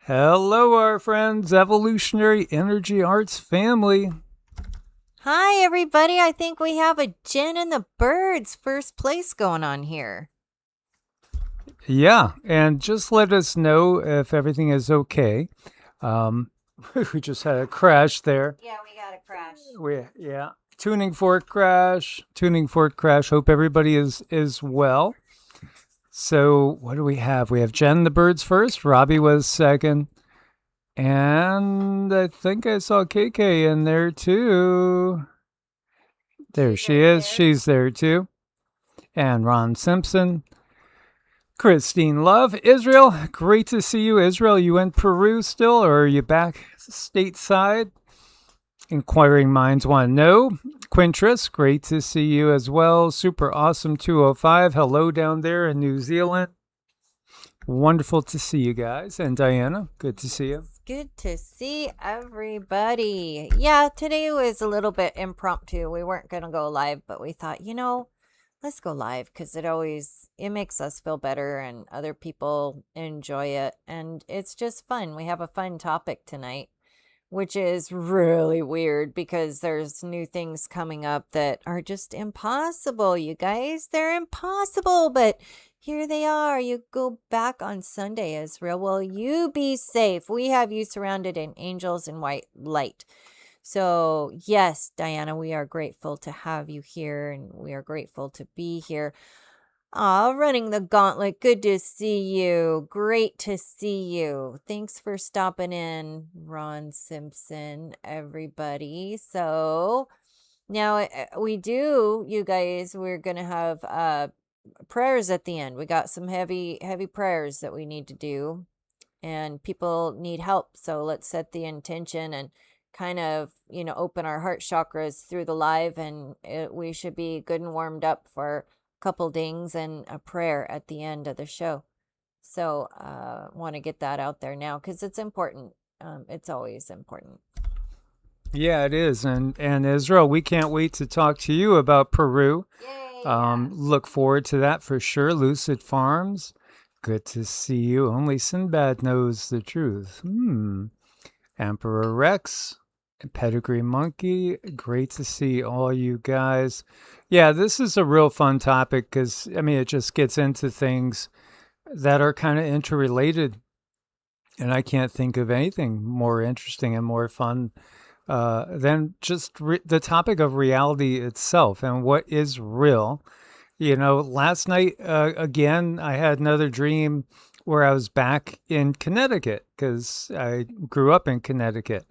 Hello, our friends, Evolutionary Energy Arts family. Hi, everybody. I think we have a Jen and the Birds first place going on here. Yeah, and just let us know if everything is okay. Um, we just had a crash there. Yeah, we got a crash. Yeah, tuning fork crash. Tuning fork crash. Hope everybody is well. So what do we have? We have Jen the Birds first. Robbie was second. And I think I saw KK in there too. There she is. She's there too. And Ron Simpson. Christine Love, Israel, great to see you. Israel, you in Peru still, or are you back stateside? Inquiring minds want to know. Quintris, great to see you as well. Super awesome 205. Hello down there in New Zealand. Wonderful to see you guys. And Diana, good to see you. Good to see everybody. Yeah, today was a little bit impromptu. We weren't going to go live, but we thought, let's go live because it makes us feel better and other people enjoy it. And it's just fun. We have a fun topic tonight, which is really weird because there's new things coming up that are just impossible, you guys. They're impossible, but here they are. You go back on Sunday, Israel. Will you be safe? We have you surrounded in angels and white light. So, yes, Diana, we are grateful to have you here and we are grateful to be here. Running the gauntlet. Good to see you. Great to see you. Thanks for stopping in, Ron Simpson, everybody. So now you guys, we're going to have prayers at the end. We got some heavy prayers that we need to do and people need help. So let's set the intention and kind of, open our heart chakras through the live and we should be good and warmed up for couple dings and a prayer at the end of the show. So want to get that out there now because it's important. It's always important. Yeah, it is. And Israel, we can't wait to talk to you about Peru. Yay! Look forward to that for sure. Lucid Farms, good to see you. Only Sinbad knows the truth. Emperor Rex, Pedigree Monkey, great to see all you guys. Yeah, this is a real fun topic because, it just gets into things that are kind of interrelated. And I can't think of anything more interesting and more fun than just the topic of reality itself and what is real. Last night, again, I had another dream where I was back in Connecticut because I grew up in Connecticut,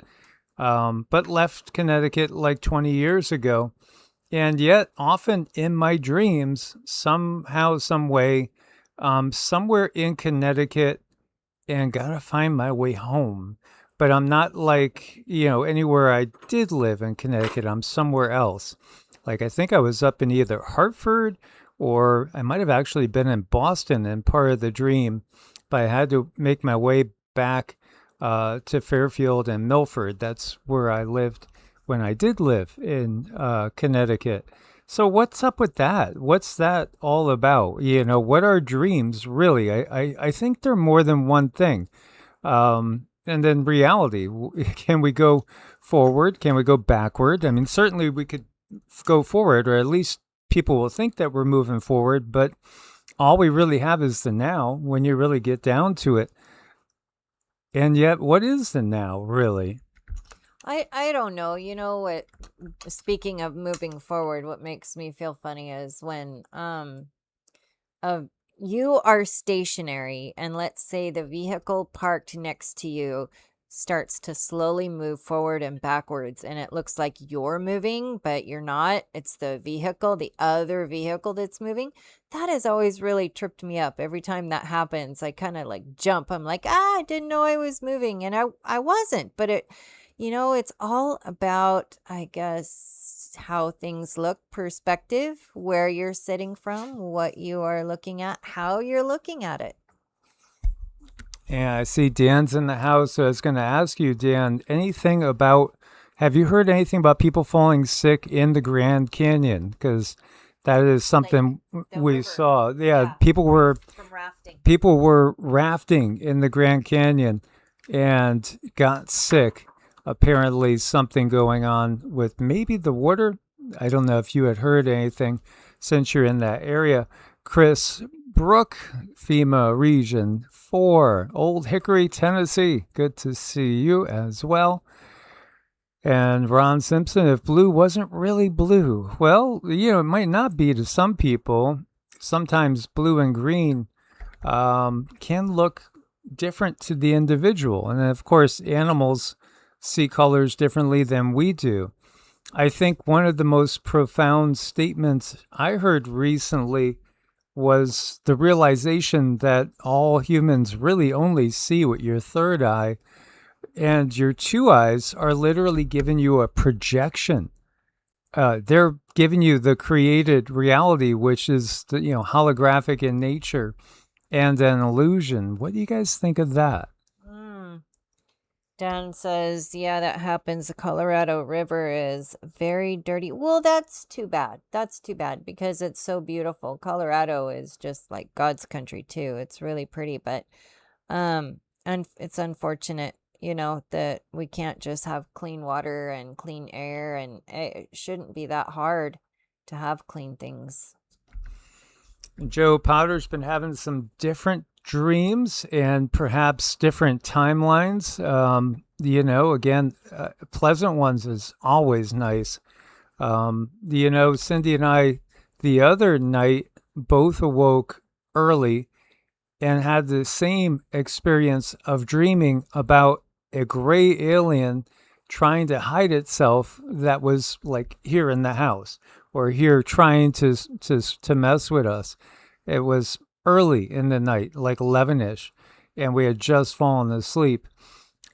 but left Connecticut like 20 years ago. And yet, often in my dreams, somehow, some way, somewhere in Connecticut, and gotta find my way home. But I'm not like, anywhere I did live in Connecticut. I'm somewhere else. Like, I think I was up in either Hartford or I might have actually been in Boston in part of the dream, but I had to make my way back to Fairfield and Milford. That's where I lived when I did live in Connecticut. So what's up with that? What's that all about? What are dreams really? I think they're more than one thing. And then reality. Can we go forward? Can we go backward? Certainly we could go forward, or at least people will think that we're moving forward, but all we really have is the now when you really get down to it. And yet, what is the now, really? I don't know. You know what? Speaking of moving forward, what makes me feel funny is when you are stationary and let's say the vehicle parked next to you starts to slowly move forward and backwards and it looks like you're moving but you're not. It's the other vehicle that's moving. That has always really tripped me up. Every time that happens I kind of like jump. I'm like, I didn't know I was moving, and I wasn't. But it's all about, I guess, how things look, perspective, where you're sitting from, what you are looking at, how you're looking at it. Yeah, I see Dan's in the house. So I was going to ask you, Dan, have you heard anything about people falling sick in the Grand Canyon? Because that is something we saw. Yeah, from rafting. People were rafting in the Grand Canyon. and got sick. Apparently, something going on with maybe the water. I don't know if you had heard anything since you're in that area. Chris Brook, FEMA Region 4, Old Hickory, Tennessee. Good to see you as well. And Ron Simpson, if blue wasn't really blue. Well, it might not be to some people. Sometimes blue and green can look different to the individual. And of course, animals see colors differently than we do. I think one of the most profound statements I heard recently was the realization that all humans really only see with your third eye, and your two eyes are literally giving you a projection. They're giving you the created reality, which is holographic in nature and an illusion. What do you guys think of that? Dan says, yeah, that happens. The Colorado River is very dirty. Well, that's too bad. That's too bad because it's so beautiful. Colorado is just like God's country too. It's really pretty, but and it's unfortunate, that we can't just have clean water and clean air, and it shouldn't be that hard to have clean things. Joe Powder's been having some different dreams and perhaps different timelines. Again, pleasant ones is always nice. Cindy and I, the other night, both awoke early and had the same experience of dreaming about a gray alien trying to hide itself that was like here in the house or here trying to mess with us. It was early in the night, like 11ish, and we had just fallen asleep,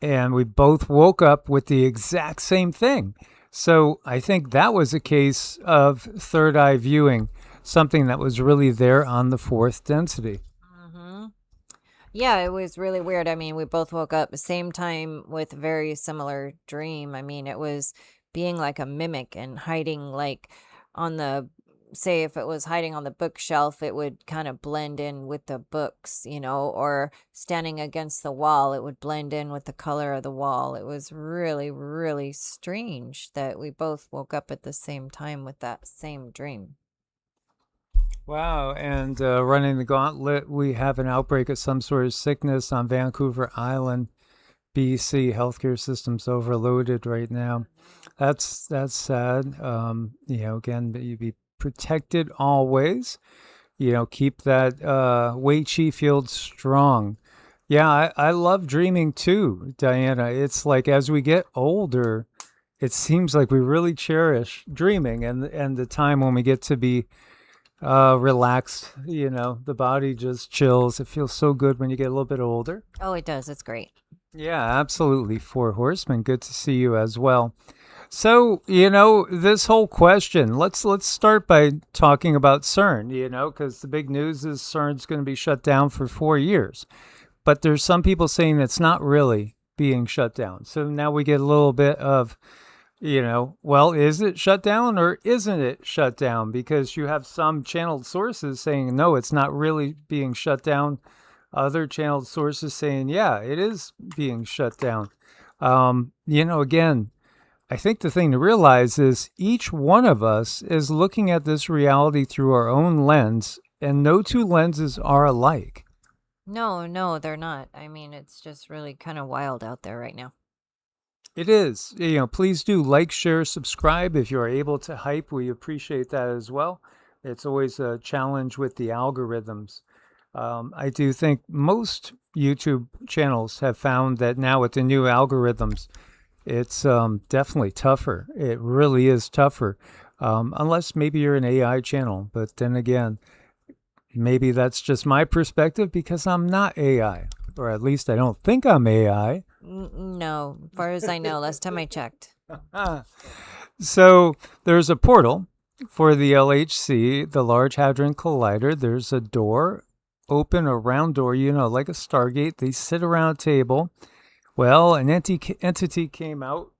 and we both woke up with the exact same thing. So I think that was a case of third eye viewing, something that was really there on the fourth density. Yeah, it was really weird. I mean, we both woke up the same time with a very similar dream. I mean, it was being like a mimic and hiding like on the, say if it was hiding on the bookshelf, it would kind of blend in with the books, or standing against the wall, it would blend in with the color of the wall. It was really, really strange that we both woke up at the same time with that same dream. Wow, and running the gauntlet, we have an outbreak of some sort of sickness on Vancouver Island, BC. Healthcare system's overloaded right now. That's sad. Again, you be protected always. Keep that Wei Chi field strong. Yeah, I love dreaming too, Diana. It's like as we get older, it seems like we really cherish dreaming and the time when we get to be relaxed. The body just chills. It feels so good when you get a little bit older. Oh, it does. It's great. Yeah, absolutely. Four Horsemen, good to see you as well. So, this whole question, let's start by talking about Cern, because the big news is Cern's going to be shut down for 4 years. But there's some people saying it's not really being shut down. So now we get a little bit of, well, is it shut down or isn't it shut down? Because you have some channeled sources saying, no, it's not really being shut down. Other channeled sources saying, yeah, it is being shut down. Again, I think the thing to realize is each one of us is looking at this reality through our own lens, and no two lenses are alike. No, they're not. I mean, it's just really kind of wild out there right now. It is. Please do like, share, subscribe if you are able to hype. We appreciate that as well. It's always a challenge with the algorithms. I do think most YouTube channels have found that now with the new algorithms, it's definitely tougher. It really is tougher. Unless maybe you're an AI channel. But then again, maybe that's just my perspective because I'm not AI. Or at least I don't think I'm AI. No, as far as I know, last time I checked. So there's a portal for the LHC, the Large Hadron Collider. There's a door, open, a round door, like a Stargate. They sit around a table. Well, an entity came out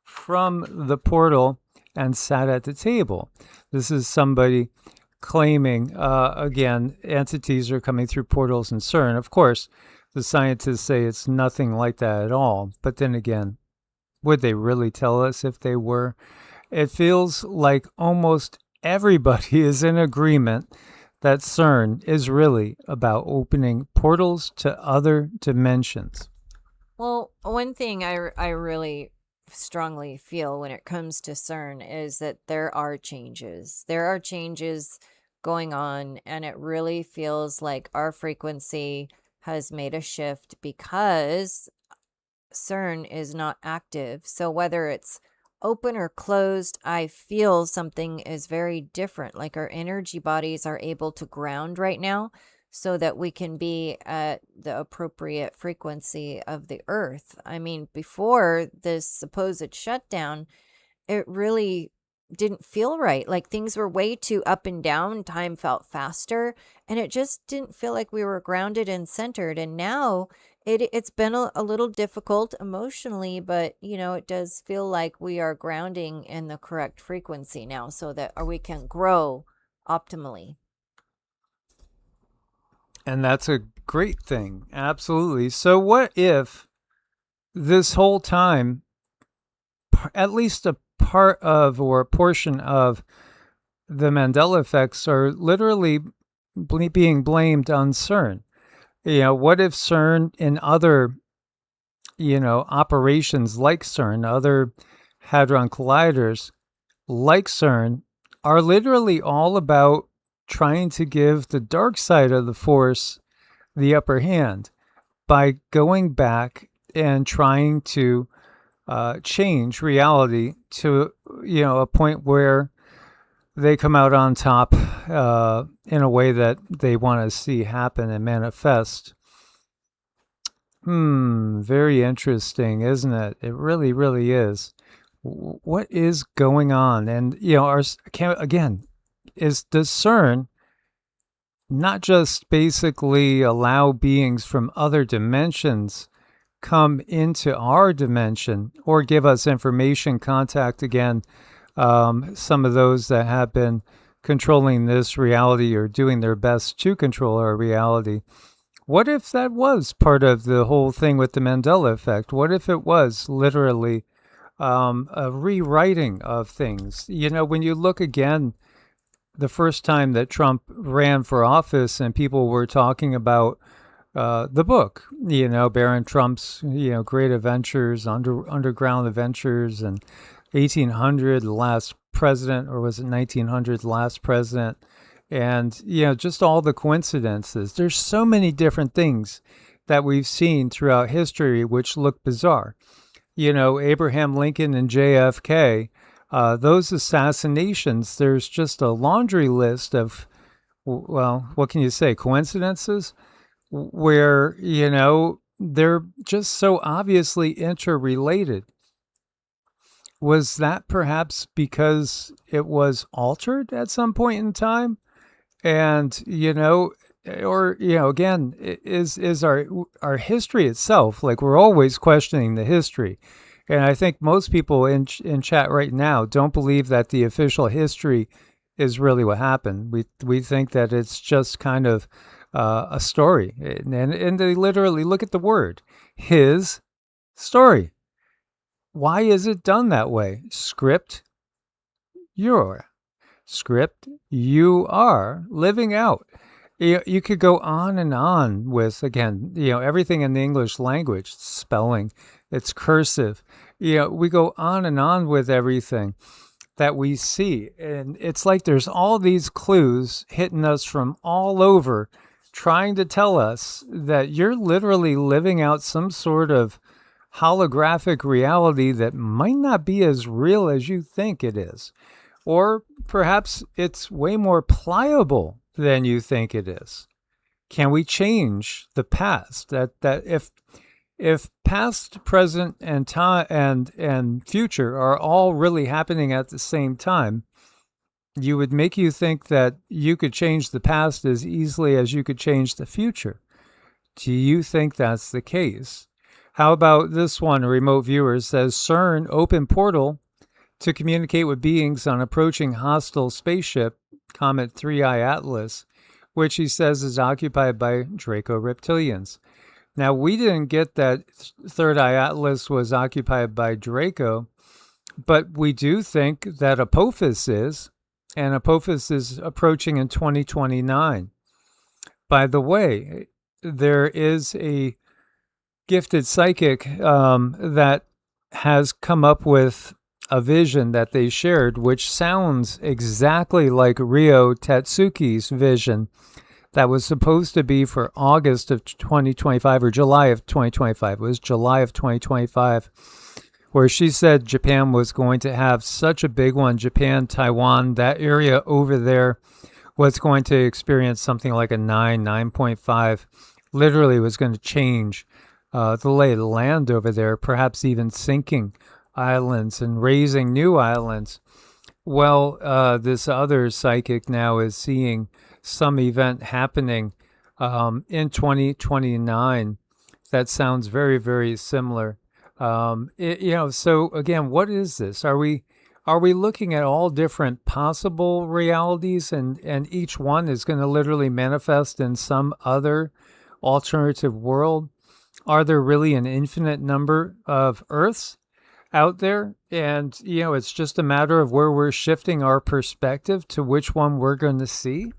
from the portal and sat at the table. This is somebody claiming, again, entities are coming through portals in Cern. Of course, The scientists say it's nothing like that at all. But then again, would they really tell us if they were? It feels like almost everybody is in agreement that CERN is really about opening portals to other dimensions. Well, one thing I really strongly feel when it comes to CERN is that there are changes. There are changes going on, and it really feels like our frequency has made a shift because CERN is not active. So whether it's open or closed, I feel something is very different. Like our energy bodies are able to ground right now so that we can be at the appropriate frequency of the earth. I mean, before this supposed shutdown, it really didn't feel right. Like things were way too up and down. Time felt faster, and it just didn't feel like we were grounded and centered. And now it's been a little difficult emotionally, but it does feel like we are grounding in the correct frequency now so that we can grow optimally. And that's a great thing. Absolutely. So, what if this whole time, at least a part of or a portion of the Mandela effects are literally being blamed on CERN? What if CERN and other, operations like CERN, other hadron colliders like CERN, are literally all about trying to give the dark side of the force the upper hand by going back and trying to change reality to, a point where they come out on top in a way that they want to see happen and manifest. Very interesting, isn't it? It really, really is. What is going on? And, again, does CERN not just basically allow beings from other dimensions come into our dimension or give us information, contact again some of those that have been controlling this reality or doing their best to control our reality? What if that was part of the whole thing with the Mandela effect? What if it was literally a rewriting of things? When you look again, the first time that Trump ran for office and people were talking about the book, Baron Trump's, great adventures, underground adventures, and 1800, the last president, or was it 1900, the last president? And, just all the coincidences. There's so many different things that we've seen throughout history which look bizarre. Abraham Lincoln and JFK, those assassinations, there's just a laundry list of, well, what can you say, coincidences? Where, they're just so obviously interrelated. Was that perhaps because it was altered at some point in time? And, or, again, is our history itself, like we're always questioning the history. And I think most people in chat right now don't believe that the official history is really what happened. We think that it's just kind of a story. And they literally look at the word, his story. Why is it done that way? Script, your. Script, you are living out. You could go on and on with, again, everything in the English language, spelling, it's cursive. We go on and on with everything that we see. And it's like there's all these clues hitting us from all over, trying to tell us that you're literally living out some sort of holographic reality that might not be as real as you think it is. Or perhaps it's way more pliable than you think it is. Can we change the past? That if past, present, and time and future are all really happening at the same time, you would make you think that you could change the past as easily as you could change the future. Do you think that's the case? How about this one? A remote viewer says CERN open portal to communicate with beings on approaching hostile spaceship, Comet 3I Atlas, which he says is occupied by Draco reptilians. Now, we didn't get that third eye atlas was occupied by Draco, but we do think that Apophis is, and Apophis is approaching in 2029. By the way, there is a gifted psychic that has come up with a vision that they shared, which sounds exactly like Ryo Tatsuki's vision that was supposed to be for August of 2025 or July of 2025. It was July of 2025, where she said Japan was going to have such a big one. Japan, Taiwan, that area over there was going to experience something like a 9.5. Literally was going to change the lay of the land over there, perhaps even sinking islands and raising new islands. Well, this other psychic now is seeing some event happening in 2029 that sounds very, very similar. So again, what is this? Are we looking at all different possible realities, and each one is going to literally manifest in some other alternative world? Are there really an infinite number of Earths out there? And, it's just a matter of where we're shifting our perspective to which one we're going to see.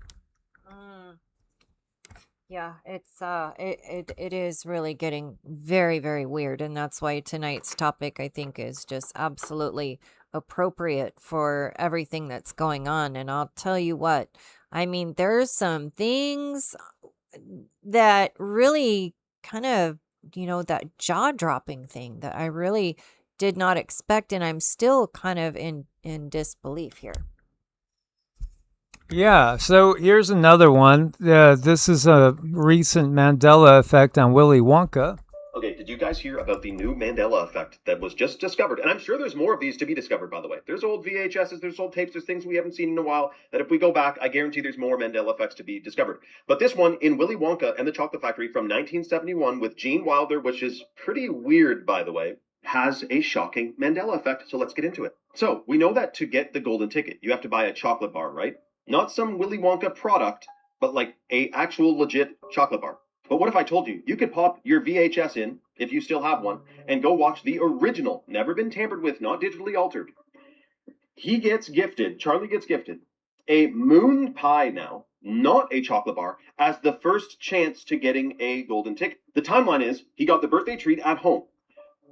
Yeah, it is really getting very, very weird, and that's why tonight's topic, I think, is just absolutely appropriate for everything that's going on. And I'll tell you what, I mean, there's some things that really kind of, that jaw-dropping thing that I really did not expect, and I'm still kind of in disbelief here. Yeah, so here's another one. This is a recent Mandela effect on Willy Wonka. Okay, did you guys hear about the new Mandela effect that was just discovered? And I'm sure there's more of these to be discovered, by the way. There's old VHSs, there's old tapes, there's things we haven't seen in a while, that if we go back, I guarantee there's more Mandela effects to be discovered. But this one, in Willy Wonka and the Chocolate Factory from 1971 with Gene Wilder, which is pretty weird, by the way, has a shocking Mandela effect, so let's get into it. So, we know that to get the golden ticket, you have to buy a chocolate bar, right? Not some Willy Wonka product, but like a actual legit chocolate bar. But what if I told you, you could pop your VHS in, if you still have one, and go watch the original, never been tampered with, not digitally altered. Charlie gets gifted, a moon pie now, not a chocolate bar, as the first chance to getting a golden ticket. The timeline is, he got the birthday treat at home,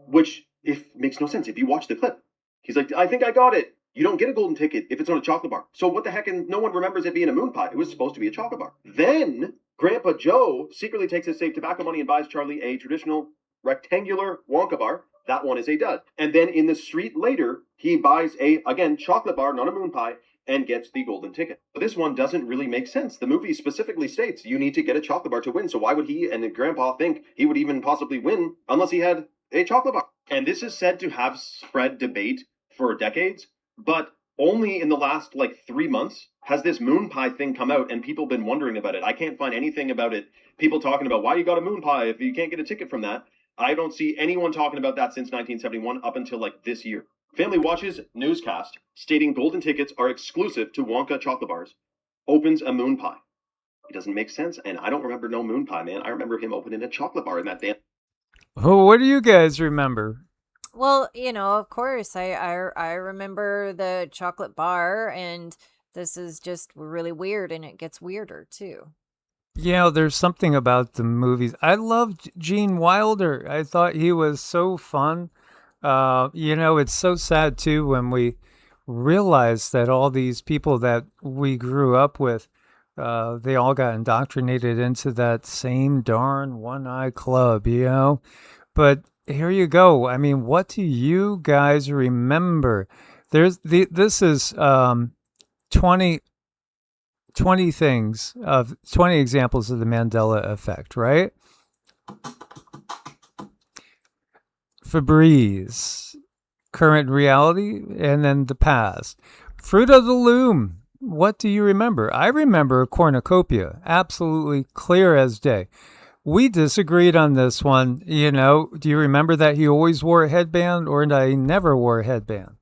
which makes no sense if you watch the clip. He's like, I think I got it. You don't get a golden ticket if it's on a chocolate bar. So what the heck, and no one remembers it being a moon pie. It was supposed to be a chocolate bar. Then Grandpa Joe secretly takes his saved tobacco money and buys Charlie a traditional rectangular Wonka bar. That one is a dud. And then in the street later, he buys again, chocolate bar, not a moon pie, and gets the golden ticket. But this one doesn't really make sense. The movie specifically states you need to get a chocolate bar to win. So why would he and Grandpa think he would even possibly win unless he had a chocolate bar? And this is said to have spread debate for decades. But only in the last 3 months has this moon pie thing come out and people been wondering about it. I can't find anything about it. People talking about why you got a moon pie if you can't get a ticket from that. I don't see anyone talking about that since 1971 up until this year. Family Watch's newscast stating golden tickets are exclusive to Wonka chocolate bars opens a moon pie. It doesn't make sense, and I don't remember no moon pie, man. I remember him opening a chocolate bar in that damn. Oh, what do you guys remember? Well, of course, I remember the chocolate bar, and this is just really weird, and it gets weirder too. Yeah, there's something about the movies. I loved Gene Wilder. I thought he was so fun. It's so sad too when we realize that all these people that we grew up with, they all got indoctrinated into that same darn one-eye club, But here you go. I mean, what do you guys remember? This is 20 things of 20 examples of the Mandela effect, right? Febreze, current reality, and then the past. Fruit of the loom. What do you remember? I remember a cornucopia, absolutely clear as day. We disagreed on this one. Do you remember that he always wore a headband or that he never wore a headband?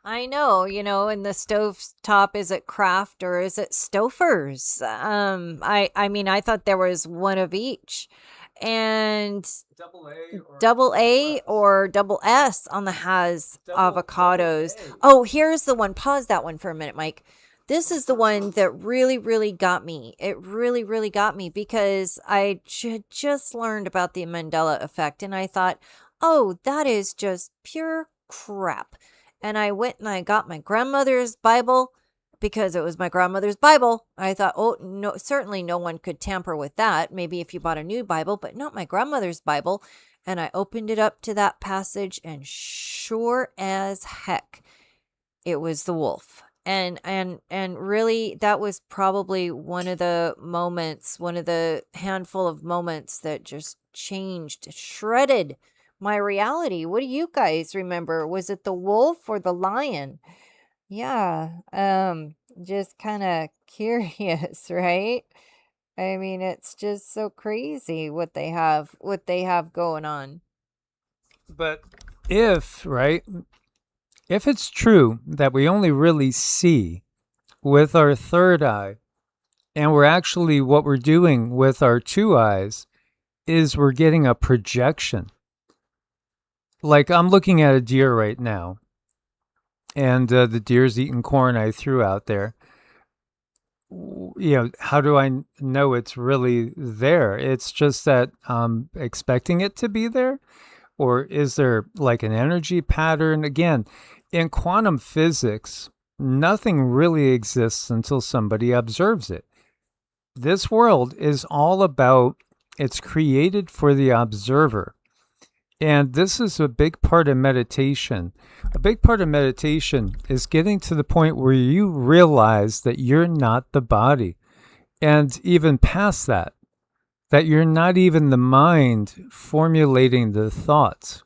I know, and the stove top, is it Kraft or is it Stouffer's? I mean, I thought there was one of each. and Double A or double A or double S on the has avocados. Oh, here's the one. Pause that one for a minute, Mike. This is the one that really, really got me. It really, really got me because I just learned about the Mandela effect and I thought, oh, that is just pure crap. And I went and I got my grandmother's Bible because it was my grandmother's Bible. I thought, oh, no, certainly no one could tamper with that. Maybe if you bought a new Bible, but not my grandmother's Bible. And I opened it up to that passage and sure as heck, it was the wolf. And really that was probably one of the moments, one of the handful of moments that just changed, shredded my reality. What do you guys remember? Was it the wolf or the lion? Yeah, just kind of curious, right? I mean, it's just so crazy what they have going on. But if, right, if it's true that we only really see with our third eye, and we're actually, what we're doing with our two eyes is we're getting a projection. Like I'm looking at a deer right now, and the deer's eating corn I threw out there. How do I know it's really there? It's just that I'm expecting it to be there. Or is there like an energy pattern? Again, in quantum physics, nothing really exists until somebody observes it. This world is all about, it's created for the observer. And this is a big part of meditation. A big part of meditation is getting to the point where you realize that you're not the body. And even past that you're not even the mind formulating the thoughts.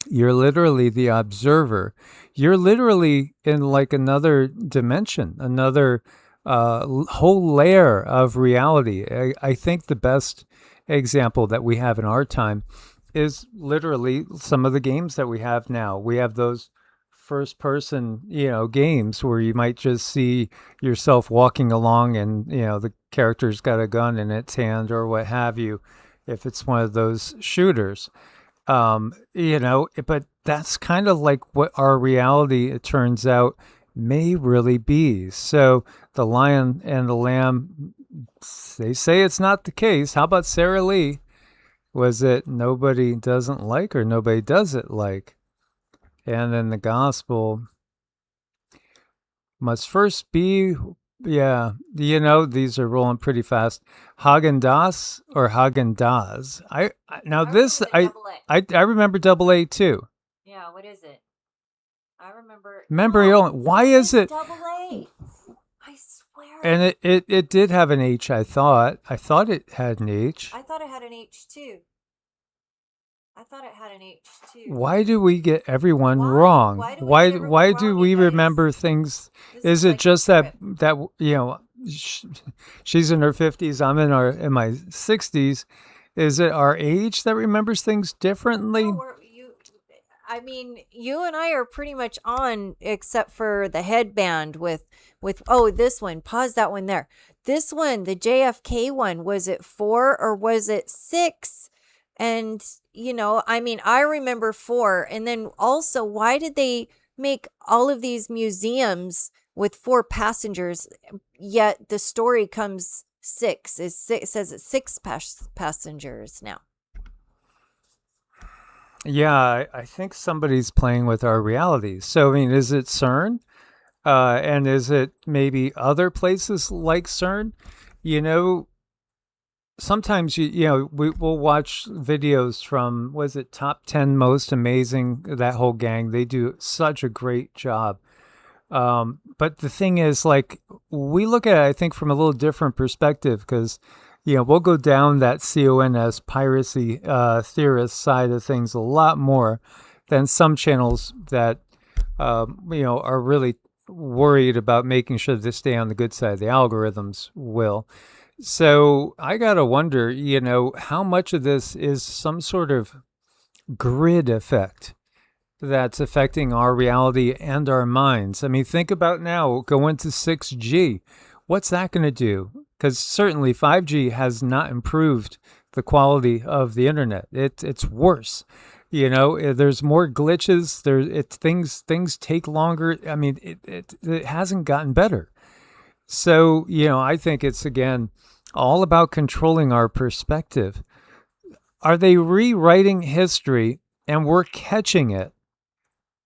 You're literally the observer. You're literally in like another dimension, another whole layer of reality. I think the best example that we have in our time is literally some of the games that we have now. We have those first person, games where you might just see yourself walking along and, the character's got a gun in its hand or what have you, if it's one of those shooters. But that's kind of like what our reality, it turns out, may really be. So the lion and the lamb, they say it's not the case. How about Sarah Lee? Was it nobody doesn't like or nobody does it like? And then the gospel must first be, these are rolling pretty fast. Haagen-Dazs or Haagen-Dazs? I remember double A too. Yeah, what is it? I remember. Why is it? Double A. I swear. And it did have an H, I thought. I thought it had an H. I thought it had an H too. Why do we get everyone wrong? Why do we remember things? Is it just that she's in her 50s, I'm in my 60s? Is it our age that remembers things differently? No, you and I are pretty much on, except for the headband with this one. Pause that one there. This one, the JFK one, was it 4 or was it 6? And, I remember 4. And then also, why did they make all of these museums with 4 passengers, yet the story comes 6? It says it's 6 passengers now. Yeah, I think somebody's playing with our reality. So, is it Cern? And is it maybe other places like Cern? Sometimes we'll watch videos from, was it Top 10 Most Amazing, that whole gang. They do such a great job. But the thing is, like, we look at it, I think, from a little different perspective because, we'll go down that CONS piracy theorist side of things a lot more than some channels that, are really worried about making sure they stay on the good side. The algorithms will. So I got to wonder, how much of this is some sort of grid effect that's affecting our reality and our minds. Think about now going to 6G. What's that going to do? Because certainly 5G has not improved the quality of the internet. It's worse. There's more glitches. Things take longer. I mean, it hasn't gotten better. So, I think it's, again, all about controlling our perspective. Are they rewriting history and we're catching it?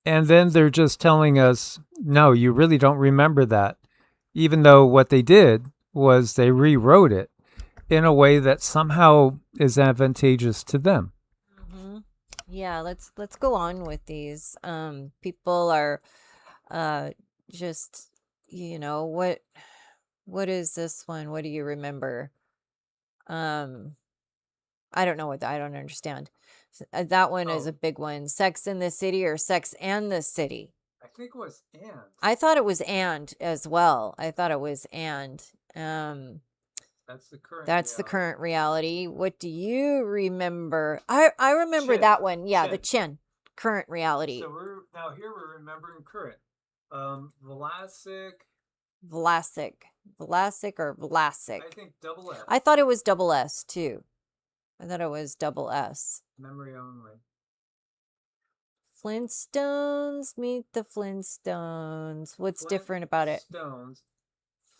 And then they're just telling us, no, you really don't remember that. Even though what they did was they rewrote it in a way that somehow is advantageous to them. Mm-hmm. Yeah, let's go on with these. People are just, what is this one? What do you remember? I don't know I don't understand. That one is a big one. Sex in the City or Sex and the City. I think it was and. I thought it was and as well. I thought it was and. That's the current reality. What do you remember? I remember Chin. that one. Yeah, Chin. the chin. Current reality. So here we're remembering current. Vlasic or Vlasic. I think double S. I thought it was double S too. I thought it was double S. Memory only. Flintstones, meet the Flintstones. What's different about it?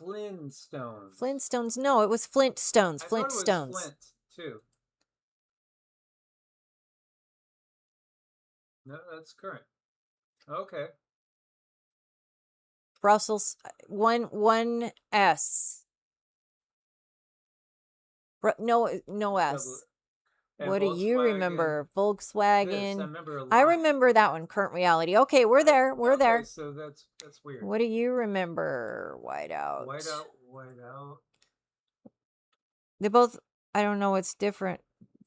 Flintstones. Flintstones. No, it was Flintstones. I thought it was Flintstones. Flint too. No, that's current. Okay. Brussels. One S. No S. What do you remember? Volkswagen. I remember that one. Current reality. Okay, we're there. We're there. So that's weird. What do you remember? Whiteout. Whiteout. They both. I don't know what's different.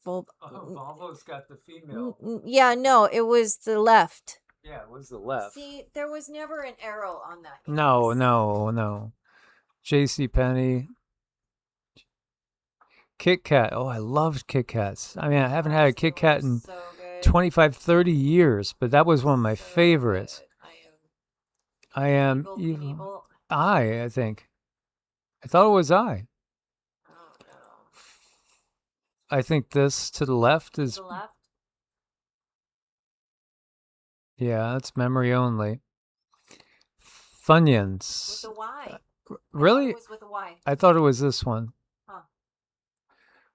Volvo's got the female. Yeah, no, it was the left. Yeah, it was the left. See, there was never an arrow on that. No. JCPenney. Kit Kat. Oh, I loved Kit Kats. I mean, I haven't had a Kit Kat in 25, 30 years, but that was one of my favorites. I am evil. I think. I thought it was I. I think this to the left is. To the left? Yeah, it's memory only. Funyuns. With a Y. Really? It was with a Y. I thought it was this one. Huh.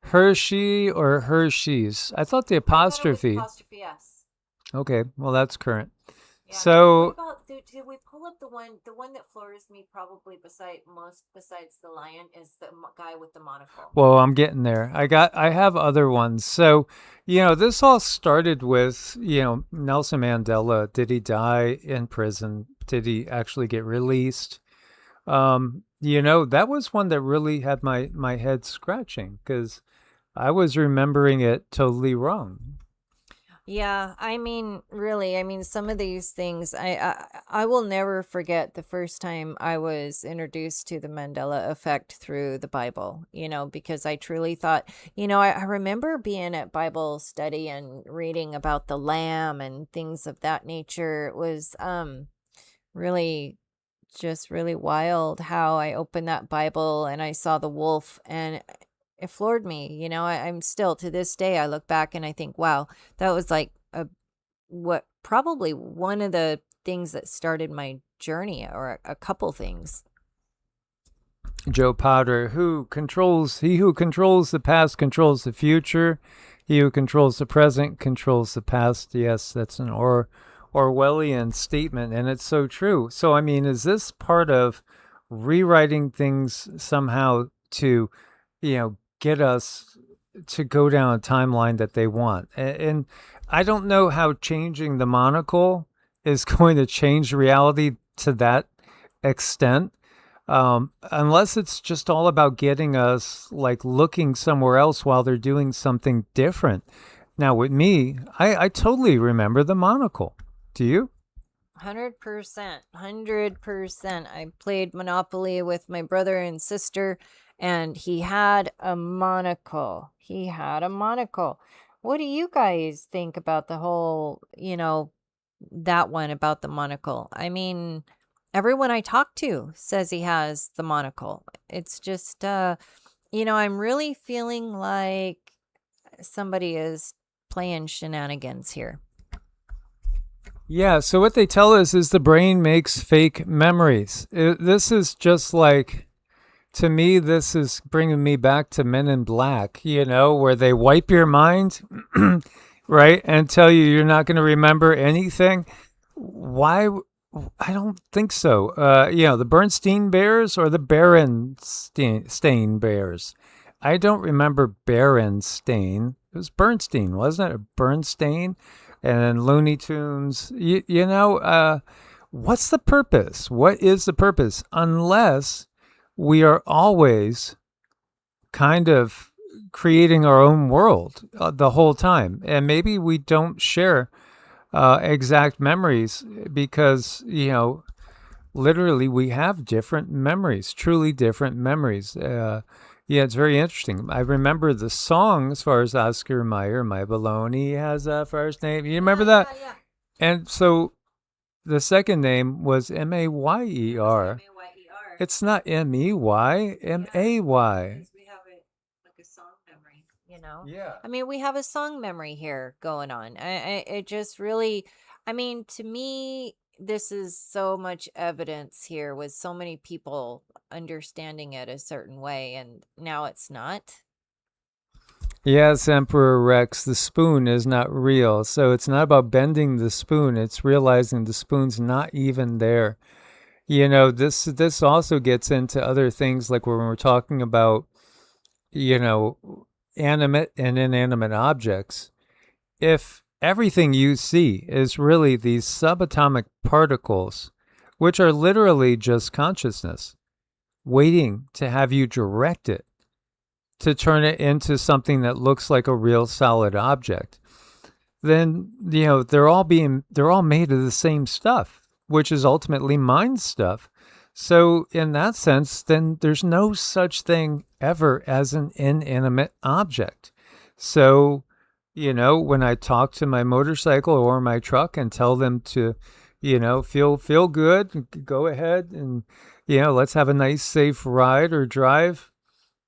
Hershey or Hershey's? I thought the apostrophe. Apostrophe S. Okay, well that's current. Yeah. So. What about, did we pull up the one that floors me probably besides the lion is the guy with the monocle. Well, I'm getting there. I have other ones. So, this all started with, Nelson Mandela. Did he die in prison? Did he actually get released? That was one that really had my head scratching because I was remembering it totally wrong. Yeah, really, some of these things, I will never forget the first time I was introduced to the Mandela effect through the Bible, because I truly thought, I remember being at Bible study and reading about the lamb and things of that nature. It was really just really wild how I opened that Bible and I saw the wolf and it floored me. I'm still to this day, I look back and I think, wow, that was like probably one of the things that started my journey, or a couple things. Joe Potter, he who controls the past controls the future. He who controls the present controls the past. Yes, that's an Orwellian statement, and it's so true. So, is this part of rewriting things somehow to, get us to go down a timeline that they want? And I don't know how changing the monocle is going to change reality to that extent, unless it's just all about getting us like looking somewhere else while they're doing something different. Now, with me, I totally remember the monocle. Do you? 100%. I played Monopoly with my brother and sister, and he had a monocle. What do you guys think about the whole, that one about the monocle? Everyone I talk to says he has the monocle. It's just, I'm really feeling like somebody is playing shenanigans here. Yeah, so what they tell us is the brain makes fake memories. This is just like, to me, this is bringing me back to Men in Black, where they wipe your mind, right, and tell you you're not going to remember anything. Why? I don't think so. The Bernstein Bears or the Berenstain Bears. I don't remember Berenstain. It was Bernstein, wasn't it? Bernstein? And then Looney Tunes. What's the purpose? What is the purpose? Unless we are always kind of creating our own world the whole time. And maybe we don't share exact memories because, literally we have different memories, truly different memories. It's very interesting. I remember the song as far as Oscar Mayer, My Baloney has a first name. You remember that? Yeah. And so the second name was Mayer. It's not Mey, May. We have like a song memory, Yeah. I mean, we have a song memory here going on. It just really, to me, this is so much evidence here with so many people understanding it a certain way, and now it's not. Yes, Emperor Rex, the spoon is not real. So it's not about bending the spoon, it's realizing the spoon's not even there. This also gets into other things like when we're talking about, animate and inanimate objects. If everything you see is really these subatomic particles, which are literally just consciousness, waiting to have you direct it to turn it into something that looks like a real solid object, then, they're all made of the same stuff, which is ultimately mind stuff. So in that sense, then there's no such thing ever as an inanimate object. So, when I talk to my motorcycle or my truck and tell them to, feel good, go ahead and, let's have a nice, safe ride or drive,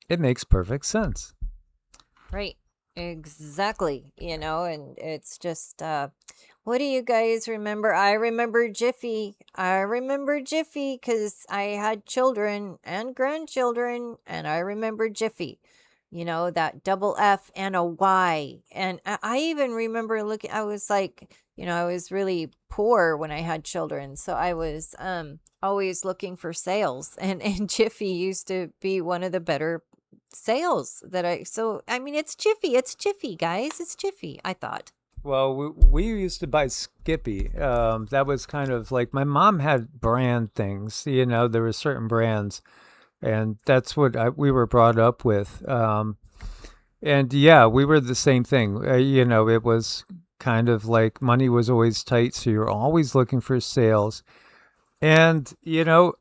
it makes perfect sense. Right. Exactly. And it's just, what do you guys remember? I remember Jiffy. Because I had children and grandchildren, and I remember Jiffy. That double F and a Y. And I even remember looking, I was like, I was really poor when I had children. So I was always looking for sales. And Jiffy used to be one of the better sales it's Jiffy, guys. It's Jiffy, I thought. Well, we used to buy Skippy. That was kind of like my mom had brand things. There were certain brands, and that's what we were brought up with. And yeah, we were the same thing. It was kind of like money was always tight, so you're always looking for sales. And Oh,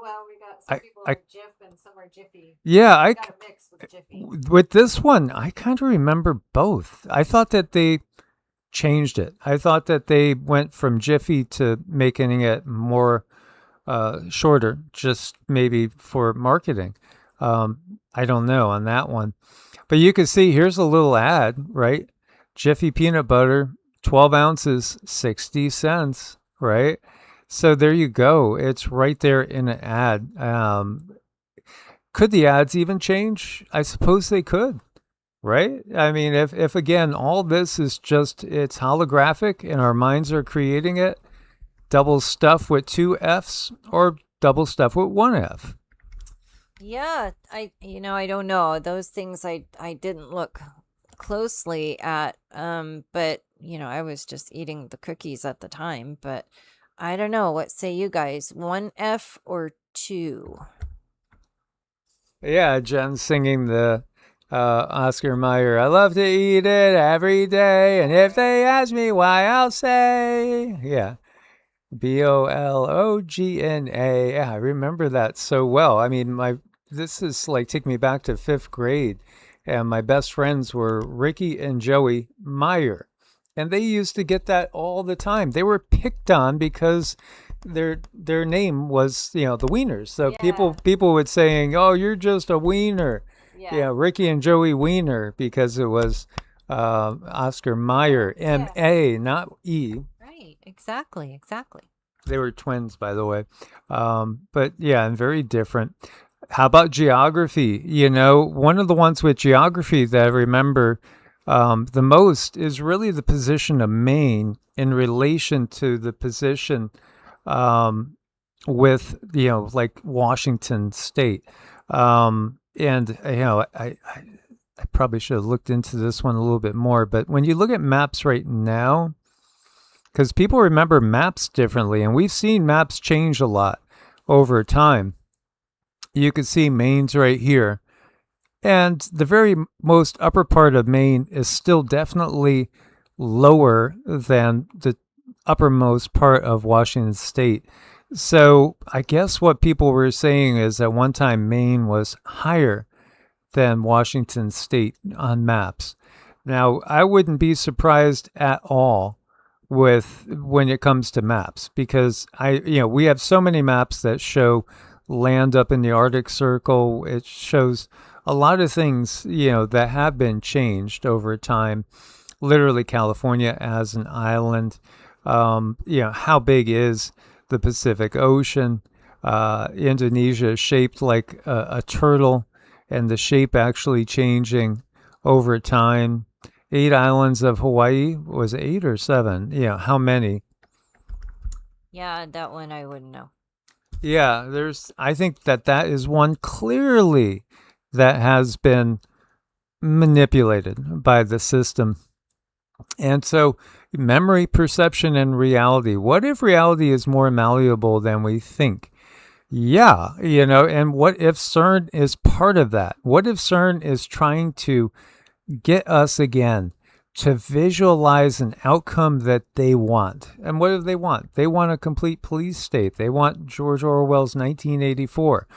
well, we got some people are Jiff and some are Jiffy. Yeah, We got a mix with Jiffy. with this one, I kind of remember both. I thought that they changed it. I thought that they went from Jiffy to making it more shorter, just maybe for marketing. I don't know on that one. But you can see here's a little ad, right? Jiffy peanut butter, 12 ounces, 60 cents, right? So there you go. It's right there in an ad. Could the ads even change? I suppose they could, right? I mean, if again, all this is just, it's holographic and our minds are creating it, double stuff with 2 Fs or double stuff with 1 F. Yeah, I don't know. Those things I didn't look closely at. But I was just eating the cookies at the time, but I don't know. What say you guys? 1 F or 2? Yeah, Jen singing the Oscar Mayer, I love to eat it every day, and if they ask me why, I'll say, yeah, Bologna. Yeah, I remember that so well. I mean, this is like taking me back to 5th grade, and my best friends were Ricky and Joey Meyer, and they used to get that all the time. They were picked on because their name was the Wieners. So Yeah. people would saying, "Oh, you're just a wiener," Yeah, Ricky and Joey Wiener, because it was Oscar Mayer, M.A., not E. Right. Exactly. They were twins, by the way. But yeah, and very different. How about geography? You know, one of the ones with geography that I remember the most is really the position of Maine in relation to the position with, you know, like Washington State. And, you know, I probably should have looked into this one a little bit more. But when you look at maps right now, because people remember maps differently, and we've seen maps change a lot over time. You can see Maine's right here. And the very most upper part of Maine is still definitely lower than the uppermost part of Washington State. So I guess what people were saying is at one time Maine was higher than Washington State on maps. Now, I wouldn't be surprised at all with when it comes to maps, because we have so many maps that show land up in the Arctic Circle. It shows a lot of things, you know, that have been changed over time. Literally California as an island. You know, how big is the Pacific Ocean? Indonesia is shaped like a turtle, and the shape actually changing over time. 8 islands of Hawaii, was it 8 or 7? Yeah, how many? Yeah, that one I wouldn't know. Yeah, I think that is one clearly that has been manipulated by the system. And so memory, perception, and reality. What if reality is more malleable than we think? Yeah, you know, and what if CERN is part of that? What if CERN is trying to get us again to visualize an outcome that they want? And what do they want? They want a complete police state. They want George Orwell's 1984.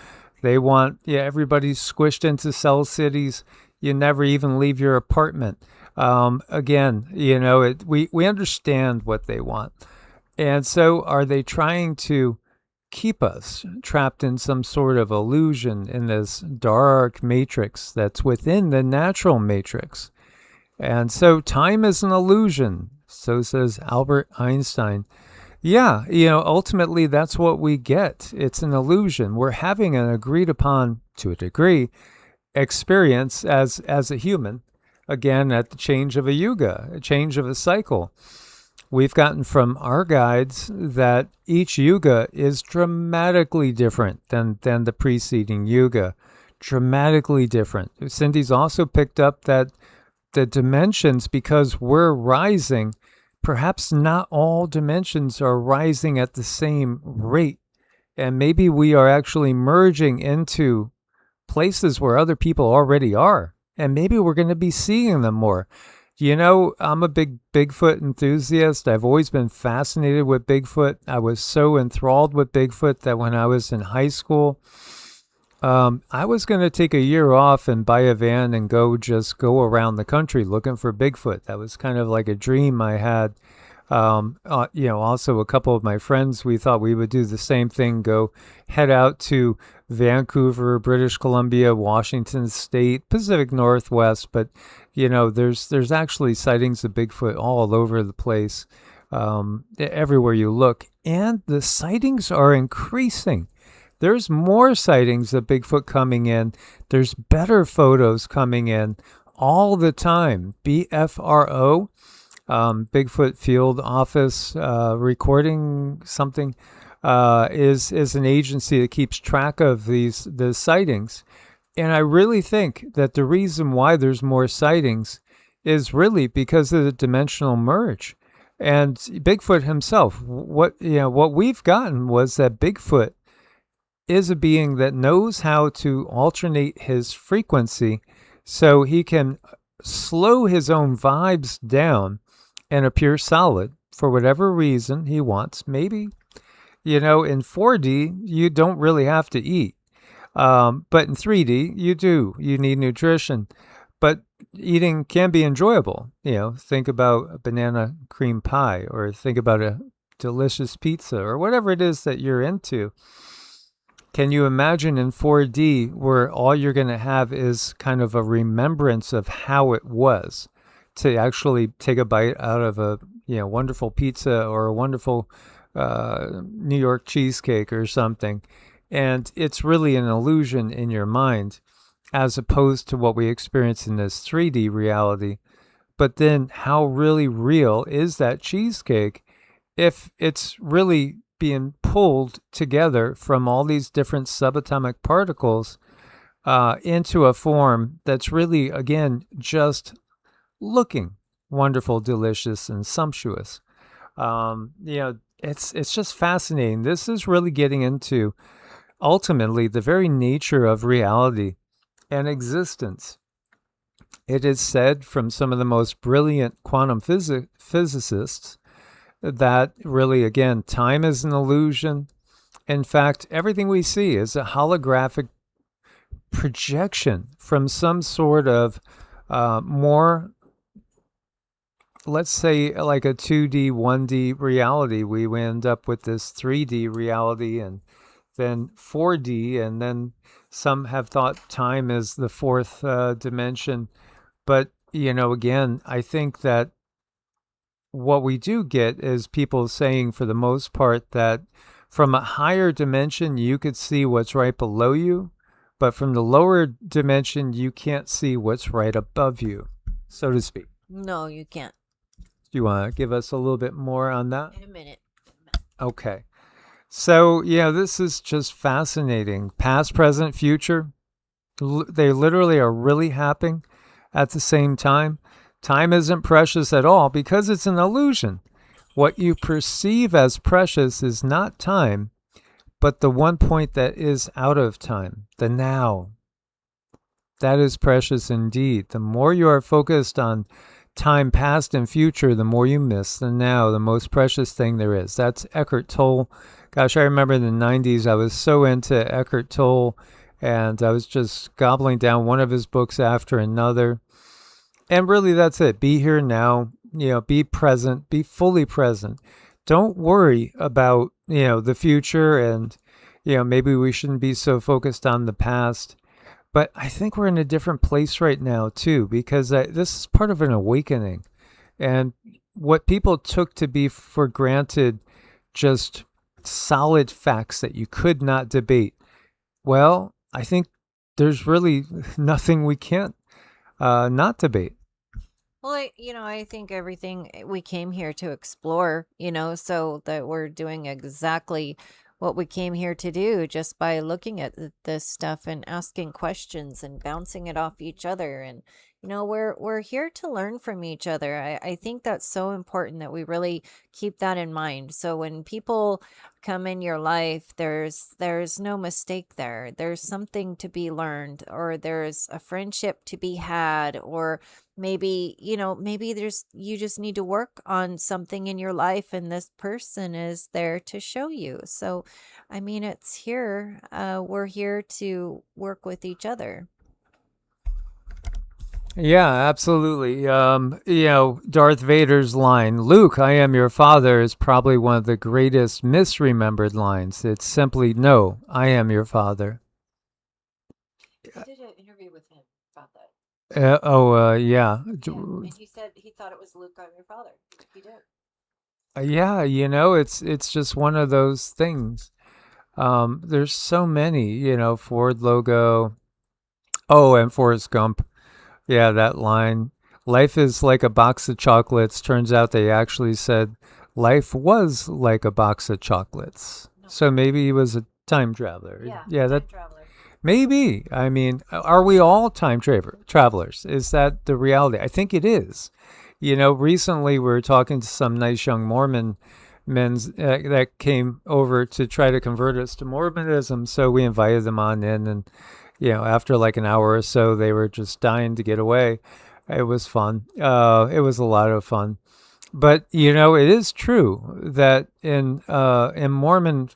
They want everybody squished into cell cities. You never even leave your apartment. Again, you know, we understand what they want. And so are they trying to keep us trapped in some sort of illusion in this dark matrix that's within the natural matrix? And so time is an illusion, so says Albert Einstein. Yeah, you know, ultimately that's what we get. It's an illusion. We're having an agreed upon, to a degree, experience as a human, again, at the change of a yuga, a change of a cycle. We've gotten from our guides that each yuga is dramatically different than the preceding yuga. Dramatically different. Cindy's also picked up that the dimensions, because we're rising, perhaps not all dimensions are rising at the same rate. And maybe we are actually merging into places where other people already are. And maybe we're going to be seeing them more. You know, I'm a big Bigfoot enthusiast. I've always been fascinated with Bigfoot. I was so enthralled with Bigfoot that when I was in high school, I was going to take a year off and buy a van and go around the country looking for Bigfoot. That was kind of like a dream I had. You know, also a couple of my friends, we thought we would do the same thing, head out to Vancouver, British Columbia, Washington State, Pacific Northwest. But, you know, there's actually sightings of Bigfoot all over the place, everywhere you look. And the sightings are increasing. There's more sightings of Bigfoot coming in. There's better photos coming in all the time. BFRO. Bigfoot Field Office Recording something is an agency that keeps track of the sightings. And I really think that the reason why there's more sightings is really because of the dimensional merge. And Bigfoot himself, what we've gotten was that Bigfoot is a being that knows how to alternate his frequency so he can slow his own vibes down and appear solid for whatever reason he wants. Maybe, you know, in 4D, you don't really have to eat. But in 3D, you do. You need nutrition. But eating can be enjoyable. You know, think about a banana cream pie, or think about a delicious pizza, or whatever it is that you're into. Can you imagine in 4D where all you're going to have is kind of a remembrance of how it was to actually take a bite out of a wonderful pizza or a wonderful New York cheesecake or something, and it's really an illusion in your mind as opposed to what we experience in this 3D reality. But then how really real is that cheesecake if it's really being pulled together from all these different subatomic particles into a form that's really, again, just looking wonderful, delicious, and sumptuous. It's just fascinating. This is really getting into ultimately the very nature of reality and existence. It is said from some of the most brilliant quantum physicists that really, again, time is an illusion. In fact, everything we see is a holographic projection from some sort of more, let's say, like a 2D, 1D reality. We end up with this 3D reality and then 4D, and then some have thought time is the fourth dimension. But, again, I think that what we do get is people saying, for the most part, that from a higher dimension, you could see what's right below you, but from the lower dimension, you can't see what's right above you, so to speak. No, you can't. Do you want to give us a little bit more on that? In a minute. Okay. So, this is just fascinating. Past, present, future, they literally are really happening at the same time. Time isn't precious at all because it's an illusion. What you perceive as precious is not time, but the one point that is out of time, the now. That is precious indeed. The more you are focused on time past and future, the more you miss the now, the most precious thing there is. That's Eckhart Tolle. Gosh, I remember in the 90s, I was so into Eckhart Tolle, and I was just gobbling down one of his books after another. And really, that's it. Be here now, be present, be fully present. Don't worry about, the future, and, maybe we shouldn't be so focused on the past. But I think we're in a different place right now, too, because this is part of an awakening. And what people took to be for granted, just solid facts that you could not debate. Well, I think there's really nothing we can't not debate. Well, I think everything we came here to explore, so that we're doing exactly what we came here to do just by looking at this stuff and asking questions and bouncing it off each other. And, we're here to learn from each other. I think that's so important that we really keep that in mind. So when people come in your life, there's no mistake there. There's something to be learned, or there's a friendship to be had, or maybe you just need to work on something in your life, and this person is there to show you. So it's here. We're here to work with each other. Yeah, absolutely. Darth Vader's line, "Luke, I am your father," is probably one of the greatest misremembered lines. It's simply, "No, I am your father." I did an interview with him about that. Yeah. And he said he thought it was Luke, I'm your father. He did. Yeah, it's just one of those things. There's so many, Ford logo. Oh, and Forrest Gump. Yeah, that line. Life is like a box of chocolates. Turns out they actually said life was like a box of chocolates. No. So maybe he was a time traveler. Yeah, time traveler. Maybe. Are we all time travelers? Is that the reality? I think it is. Recently we were talking to some nice young Mormon men that came over to try to convert us to Mormonism. So we invited them on in, and after like an hour or so, they were just dying to get away. It was fun. It was a lot of fun. But, it is true that in Mormon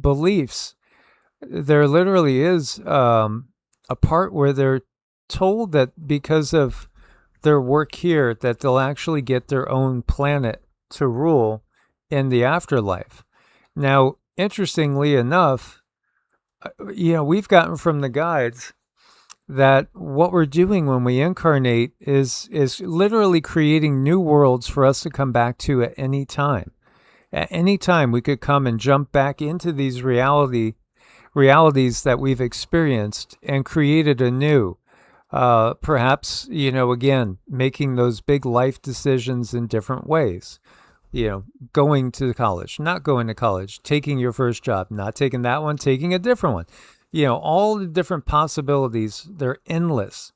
beliefs, there literally is a part where they're told that because of their work here, that they'll actually get their own planet to rule in the afterlife. Now, interestingly enough, we've gotten from the guides that what we're doing when we incarnate is literally creating new worlds for us to come back to at any time. At any time, we could come and jump back into these realities that we've experienced and created anew. Perhaps, again, making those big life decisions in different ways. Going to college, not going to college, taking your first job, not taking that one, taking a different one. All the different possibilities, they're endless.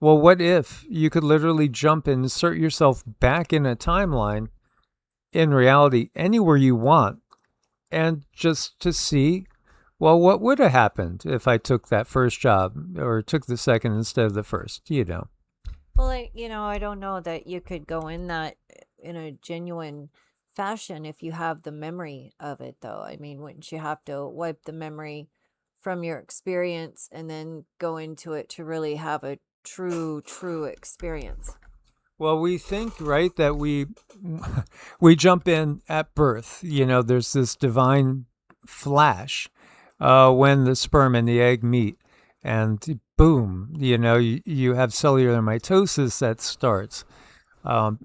Well, what if you could literally jump and insert yourself back in a timeline in reality anywhere you want, and just to see, well, what would have happened if I took that first job or took the second instead of the first, Well, I don't know that you could go in that in a genuine fashion if you have the memory of it, though. I mean, wouldn't you have to wipe the memory from your experience and then go into it to really have a true experience? Well, we think, right, that we jump in at birth. There's this divine flash when the sperm and the egg meet, and boom, you have cellular mitosis that starts.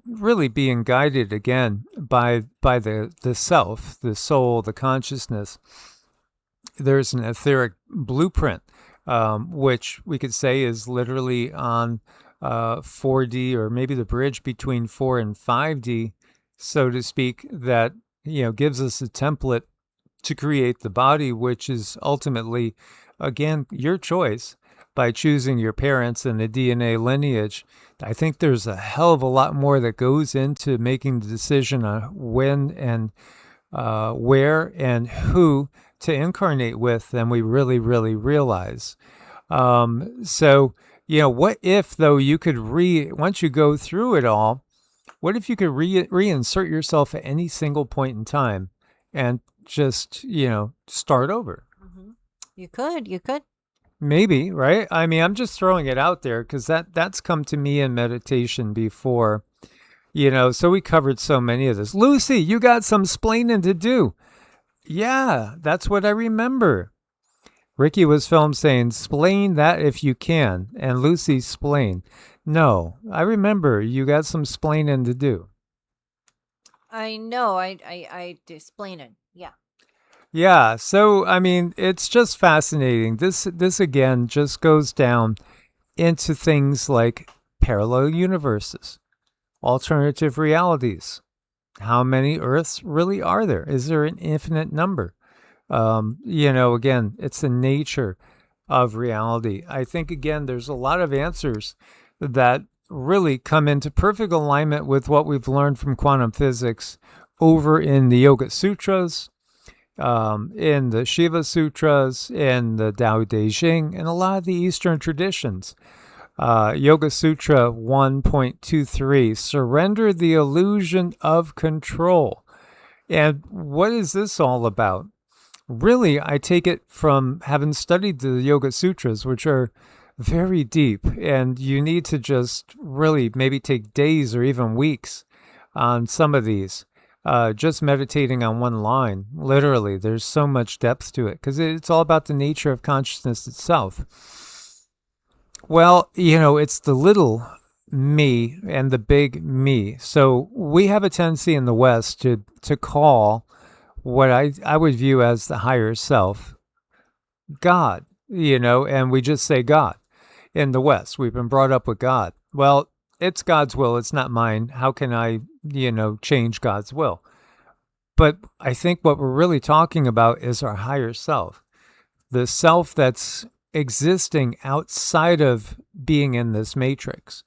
Really being guided again by the self, the soul, the consciousness. There's an etheric blueprint, which we could say is literally on 4D, or maybe the bridge between 4 and 5D, so to speak, that gives us a template to create the body, which is ultimately, again, your choice by choosing your parents and the DNA lineage. I think there's a hell of a lot more that goes into making the decision on when and where and who to incarnate with than we really, really realize. So, what if, though, you could once you go through it all, what if you could reinsert yourself at any single point in time and just, start over? Mm-hmm. You could. Maybe, right? I mean, I'm just throwing it out there because that's come to me in meditation before, so we covered so many of this. Lucy, you got some splaining to do. Yeah, that's what I remember. Ricky was filmed saying, "Splain that if you can," and Lucy, "Splain." No, I remember you got some splaining to do. I know. I explain it. Yeah. Yeah, so I mean, it's just fascinating. This again just goes down into things like parallel universes, alternative realities. How many Earths really are there? Is there an infinite number? Again, it's the nature of reality. I think, again, there's a lot of answers that really come into perfect alignment with what we've learned from quantum physics over in the Yoga Sutras, in the Shiva Sutras, in the Tao Te Ching, and a lot of the Eastern traditions. Yoga Sutra 1.23, surrender the illusion of control. And what is this all about? Really, I take it from having studied the Yoga Sutras, which are very deep, and you need to just really maybe take days or even weeks on some of these. Just meditating on one line, literally, there's so much depth to it because it's all about the nature of consciousness itself. Well, it's the little me and the big me. So we have a tendency in the West to call what I would view as the higher self God, and we just say God. In the West, we've been brought up with God. Well, it's God's will. It's not mine. How can I, change God's will? But I think what we're really talking about is our higher self, the self that's existing outside of being in this matrix,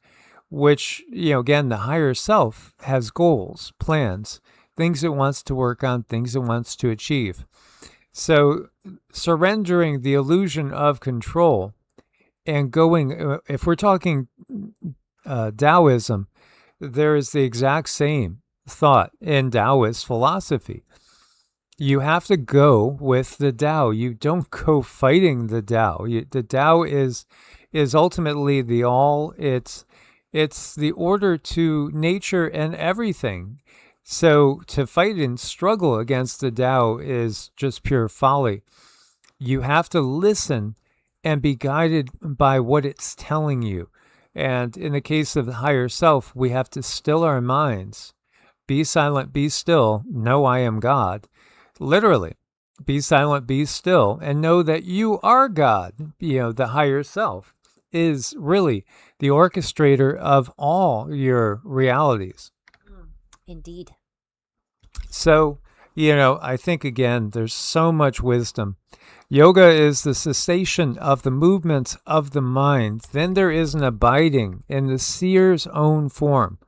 which, again, the higher self has goals, plans, things it wants to work on, things it wants to achieve. So surrendering the illusion of control and going, if we're talking Taoism, there is the exact same thought in Taoist philosophy. You have to go with the Tao. You don't go fighting the Tao. The Tao is ultimately the all. It's the order to nature and everything. So to fight and struggle against the Tao is just pure folly. you have to listen and be guided by what it's telling you. And in the case of the higher self, we have to still our minds. Be silent, be still, know I am God. Literally, be silent, be still, and know that you are God. The higher self is really the orchestrator of all your realities. Indeed. So, I think, again, there's so much wisdom. Yoga is the cessation of the movements of the mind. Then there is an abiding in the seer's own form.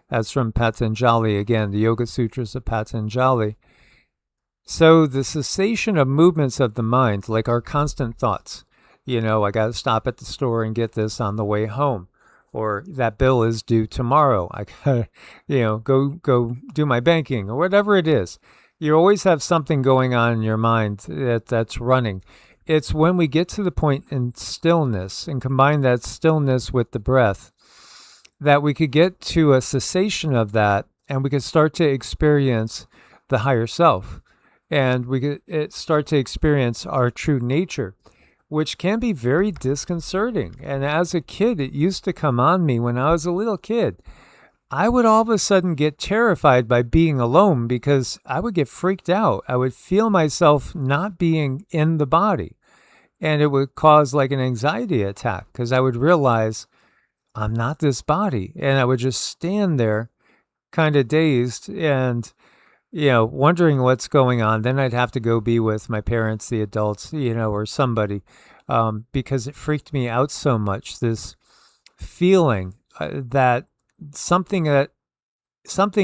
That's from Patanjali, again, the Yoga Sutras of Patanjali. So the cessation of movements of the mind, like our constant thoughts, I got to stop at the store and get this on the way home, or that bill is due tomorrow. I got to, go do my banking, or whatever it is. You always have something going on in your mind that's running. It's when we get to the point in stillness and combine that stillness with the breath that we could get to a cessation of that, and we could start to experience the higher self. And we could start to experience our true nature, which can be very disconcerting. And as a kid, it used to come on me when I was a little kid. I would all of a sudden get terrified by being alone because I would get freaked out. I would feel myself not being in the body. And it would cause like an anxiety attack because I would realize I'm not this body. And I would just stand there kind of dazed and wondering what's going on. Then I'd have to go be with my parents, the adults, or somebody, because it freaked me out so much. This feeling that something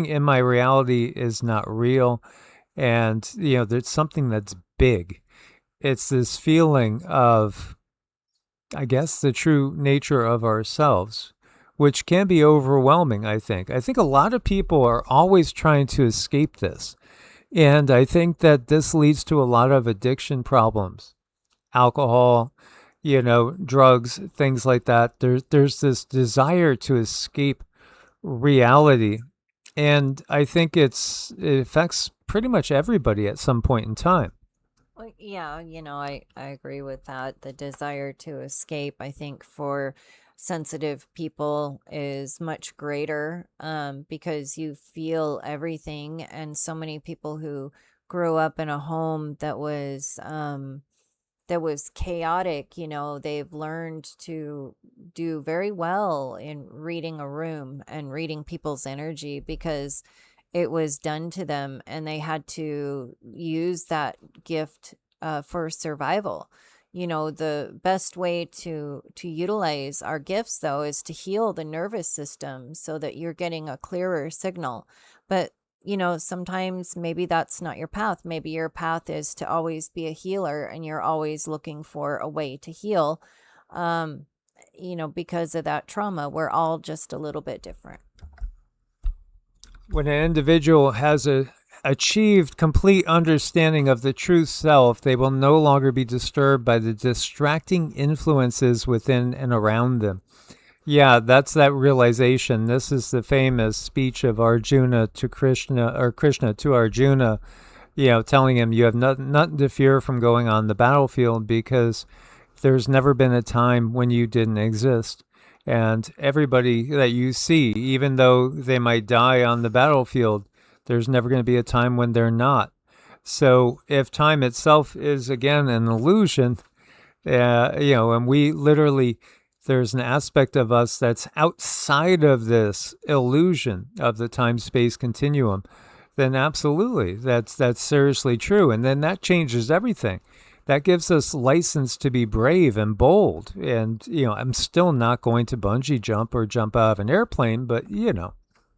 in my reality is not real, and there's something that's big. It's this feeling of, I guess, the true nature of ourselves, which can be overwhelming, I think. I think a lot of people are always trying to escape this. And I think that this leads to a lot of addiction problems. Alcohol, drugs, things like that. There's this desire to escape reality. And I think it affects pretty much everybody at some point in time. Well, yeah, I agree with that. The desire to escape, I think, for sensitive people is much greater, because you feel everything. And so many people who grew up in a home that was chaotic, they've learned to do very well in reading a room and reading people's energy because it was done to them, and they had to use that gift for survival. The best way to utilize our gifts, though, is to heal the nervous system so that you're getting a clearer signal. But sometimes maybe that's not your path. Maybe your path is to always be a healer, and you're always looking for a way to heal, because of that trauma. We're all just a little bit different. When an individual has achieved complete understanding of the true self, they will no longer be disturbed by the distracting influences within and around them. Yeah, that's that realization. This is the famous speech of Arjuna to Krishna, or Krishna to Arjuna, telling him you have nothing to fear from going on the battlefield because there's never been a time when you didn't exist. And everybody that you see, even though they might die on the battlefield, there's never going to be a time when they're not. So if time itself is, again, an illusion, and we literally, there's an aspect of us that's outside of this illusion of the time-space continuum, then absolutely, that's seriously true. And then that changes everything. That gives us license to be brave and bold. And, I'm still not going to bungee jump or jump out of an airplane, but,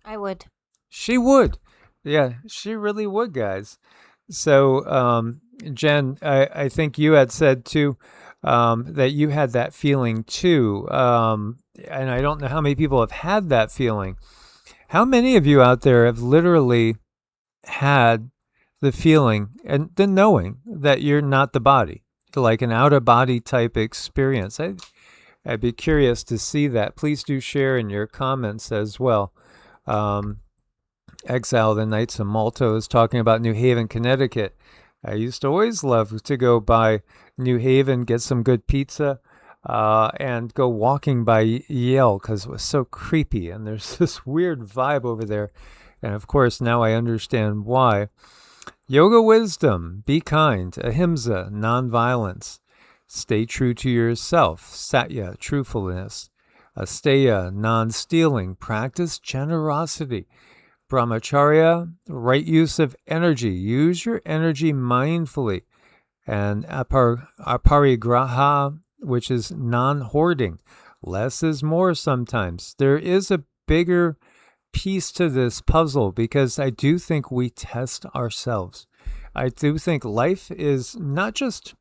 I would. She would. Yeah, she really would, guys. So, Jen, I think you had said, too, that you had that feeling, too. And I don't know how many people have had that feeling. How many of you out there have literally had the feeling and the knowing that you're not the body, like an out-of-body type experience? I'd be curious to see that. Please do share in your comments as well. Exile the Knights of Malta is talking about New Haven, Connecticut. I used to always love to go by New Haven, get some good pizza, and go walking by Yale because it was so creepy. And there's this weird vibe over there. And of course, now I understand why. Yoga wisdom, be kind, ahimsa, nonviolence. Stay true to yourself, satya, truthfulness. Asteya, non-stealing, practice generosity. Brahmacharya, right use of energy. Use your energy mindfully. And aparigraha, which is non-hoarding. Less is more sometimes. There is a bigger piece to this puzzle because I do think we test ourselves. I do think life is not just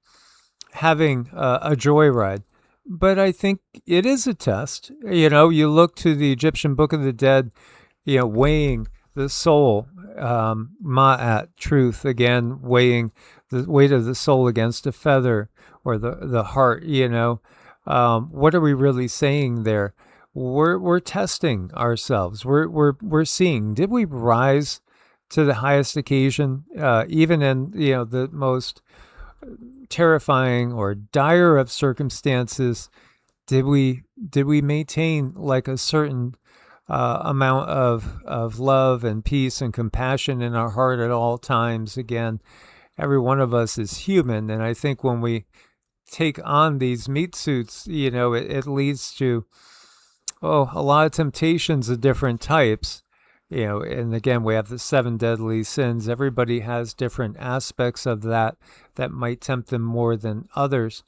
having a joyride, but I think it is a test. You know, you look to the Egyptian Book of the Dead, you know, weighing the soul, ma'at, truth, again, weighing the weight of the soul against a feather or the heart, you know. What are we really saying there? We're testing ourselves. We're seeing, did we rise to the highest occasion, even in, you know, the most terrifying or dire of circumstances? Did we maintain like a certain amount of love and peace and compassion in our heart at all times? Again, every one of us is human, and I think when we take on these meat suits, you know, it leads to a lot of temptations of different types. You know, and again, we have the 7 deadly sins. Everybody has different aspects of that might tempt them more than others.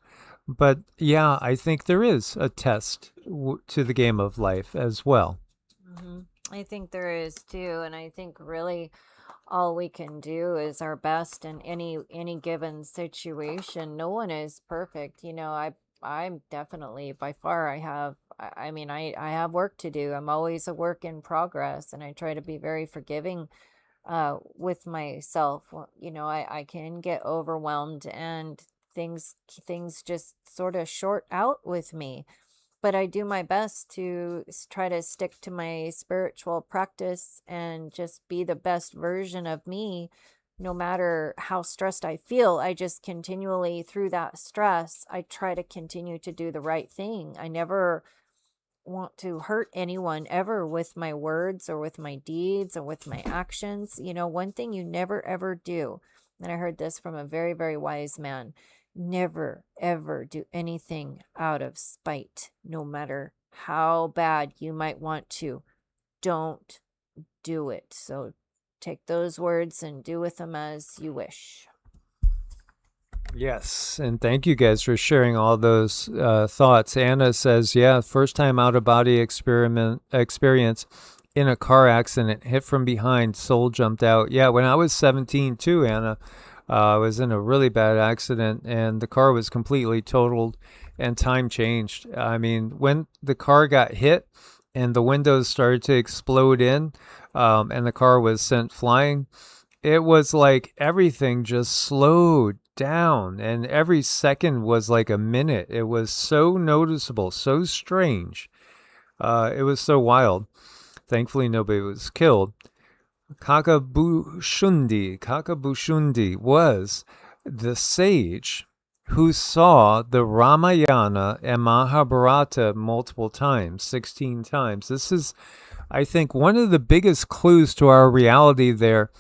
But yeah, I think there is a test to the game of life as well. I think there is too, and I think really all we can do is our best in any given situation. No one is perfect, you know. I'm definitely by far I mean I have work to do. I'm always a work in progress, and I try to be very forgiving with myself. You know, I can get overwhelmed and things just sort of short out with me, but I do my best to try to stick to my spiritual practice and just be the best version of me. No matter how stressed I feel, I just continually, through that stress, I try to continue to do the right thing. I never want to hurt anyone ever with my words or with my deeds or with my actions. You know, one thing you never ever do, and I heard this from a very, very wise man: never ever do anything out of spite, no matter how bad you might want to. Don't do it. So take those words and do with them as you wish. Yes, and thank you guys for sharing all those thoughts. Anna says, yeah, first time out of body experience in a car accident, hit from behind, soul jumped out. Yeah, when I was 17 too, Anna, I was in a really bad accident and the car was completely totaled and time changed. I mean, when the car got hit and the windows started to explode in and the car was sent flying, it was like everything just slowed down and every second was like a minute. It was so noticeable, so strange. It was so wild. Thankfully, nobody was killed. Kakabushundi was the sage who saw the Ramayana and Mahabharata multiple times, 16 times. This is, I think, one of the biggest clues to our reality there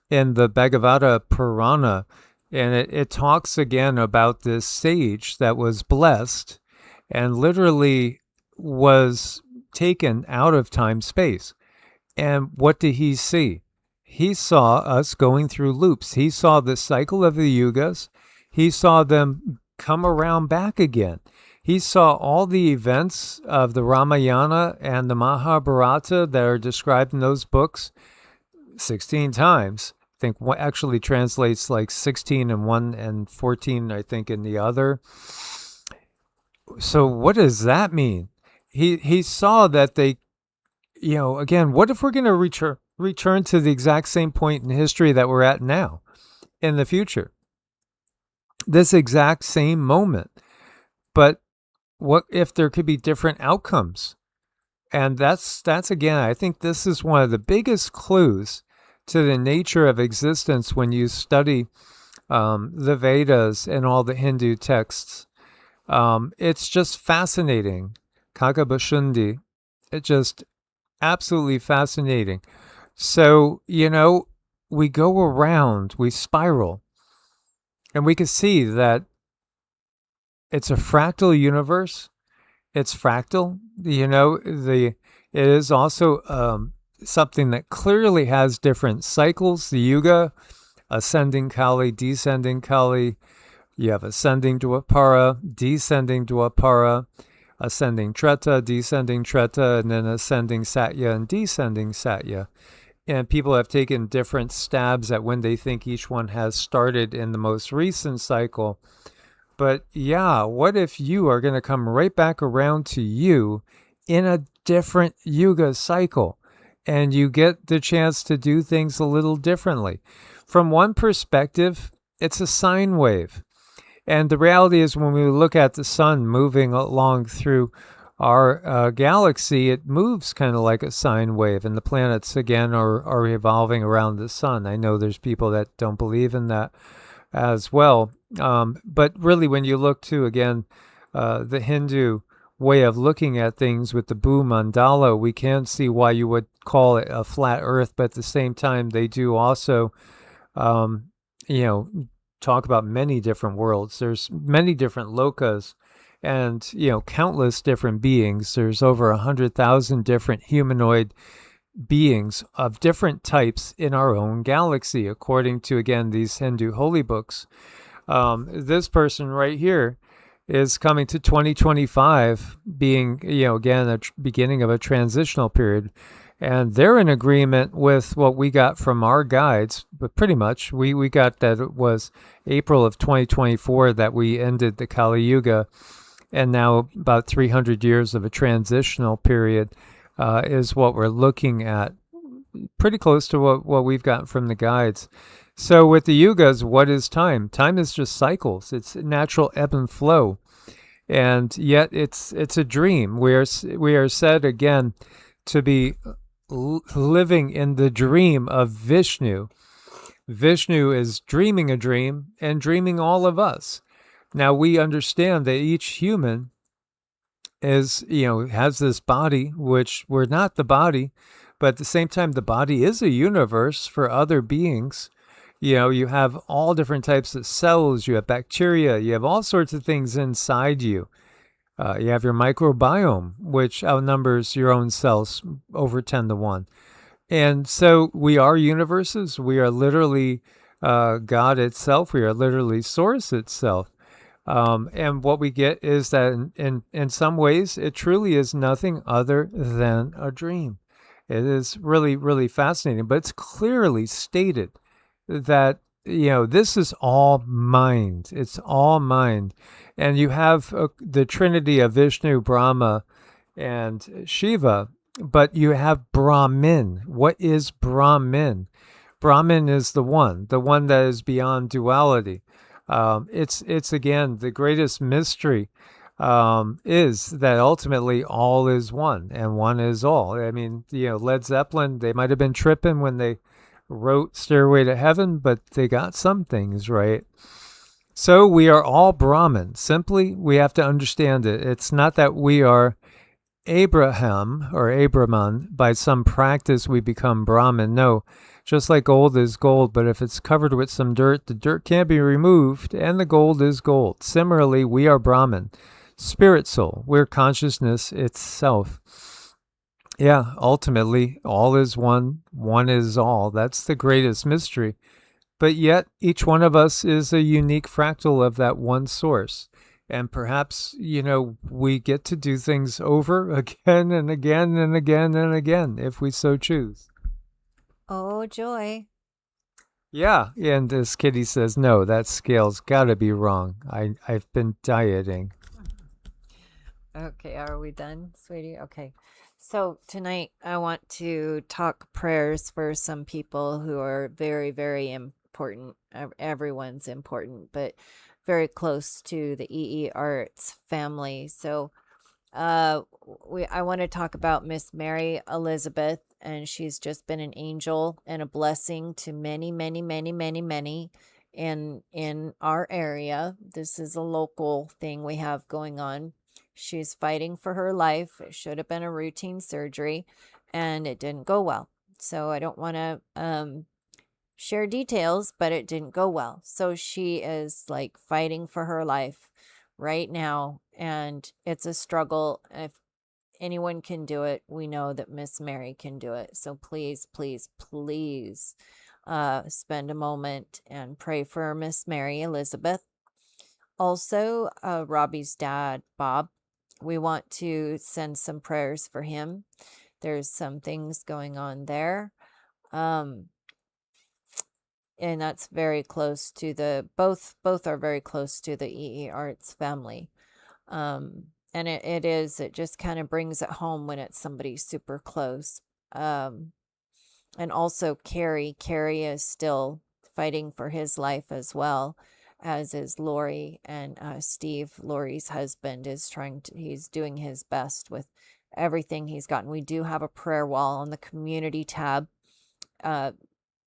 in the Bhagavata Purana. And it talks again about this sage that was blessed and literally was taken out of time-space. And what did he see? He saw us going through loops. He saw the cycle of the yugas. He saw them come around back again. He saw all the events of the Ramayana and the Mahabharata that are described in those books 16 times. I think what actually translates like 16 in one and 14, I think, in the other. So what does that mean? He saw that they, you know, again, what if we're going to return to the exact same point in history that we're at now in the future? This exact same moment. But what if there could be different outcomes? And that's again, I think this is one of the biggest clues to the nature of existence when you study the Vedas and all the Hindu texts. It's just fascinating. Kakabashundi. It's just absolutely fascinating. So, we go around, we spiral, and we can see that it's a fractal universe. It's fractal. It is also something that clearly has different cycles. The yuga, ascending Kali, descending Kali. You have ascending Dwapara, descending Dwapara, ascending Treta, descending Treta, and then ascending Satya and descending Satya. And people have taken different stabs at when they think each one has started in the most recent cycle. But yeah, what if you are going to come right back around to you in a different yuga cycle and you get the chance to do things a little differently? From one perspective, it's a sine wave. And the reality is when we look at the sun moving along through our galaxy, it moves kind of like a sine wave, and the planets, again, are revolving around the sun. I know there's people that don't believe in that as well. But really, when you look to, again, the Hindu way of looking at things with the Bhu Mandala, we can see why you would call it a flat earth, but at the same time, they do also, talk about many different worlds. There's many different lokas and, countless different beings. There's over 100,000 different humanoid beings of different types in our own galaxy, according to, again, these Hindu holy books. This person right here is coming to 2025 being, again, a beginning of a transitional period. And they're in agreement with what we got from our guides, but pretty much we got that it was April of 2024 that we ended the Kali Yuga, and now about 300 years of a transitional period is what we're looking at, pretty close to what we've got from the guides. So with the yugas, what is time? Time is just cycles. It's natural ebb and flow, and yet it's a dream. We are said again to be living in the dream of Vishnu. Vishnu is dreaming a dream and dreaming all of us. Now we understand that each human is, has this body, which we're not the body, but at the same time, the body is a universe for other beings. You have all different types of cells, you have bacteria, you have all sorts of things inside you. You have your microbiome, which outnumbers your own cells over 10 to 1. And so we are universes. We are literally God itself. We are literally Source itself. And what we get is that in some ways, it truly is nothing other than a dream. It is really, really fascinating. But it's clearly stated that, this is all mind. It's all mind. And you have the Trinity of Vishnu, Brahma, and Shiva, but you have Brahmin. What is Brahmin? Brahmin is the one that is beyond duality. It's again, the greatest mystery is that ultimately all is one and one is all. I mean, Led Zeppelin, they might have been tripping when they wrote Stairway to Heaven, but they got some things right. So we are all Brahmin. Simply, we have to understand it. It's not that we are Abraham or Abraman. By some practice, we become Brahmin. No, just like gold is gold, but if it's covered with some dirt, the dirt can't be removed, and the gold is gold. Similarly, we are Brahmin. Spirit soul. We're consciousness itself. Yeah, ultimately, all is one, one is all. That's the greatest mystery. But yet, each one of us is a unique fractal of that one source. And perhaps, we get to do things over again and again and again and again, if we so choose. Oh, joy. Yeah, and as Kitty says, no, that scale's got to be wrong. I've been dieting. Okay, are we done, sweetie? Okay. So tonight I want to talk prayers for some people who are very, very important. Everyone's important, but very close to the EEARTS family. So I want to talk about Miss Mary Elizabeth, and she's just been an angel and a blessing to many, many, many, many, many. in our area. This is a local thing we have going on. She's fighting for her life. It should have been a routine surgery, and it didn't go well. So I don't want to share details, but it didn't go well. So she is like fighting for her life right now, and it's a struggle. If anyone can do it, we know that Miss Mary can do it. So please, please, please spend a moment and pray for Miss Mary Elizabeth. Also, Robbie's dad, Bob, we want to send some prayers for him. There's some things going on there. And that's very close to the both are very close to the EEARTS family. And it just kind of brings it home when it's somebody super close. And also Carrie is still fighting for his life as well, as is Lori, and Steve, Lori's husband, he's doing his best with everything he's gotten. We do have a prayer wall on the community tab.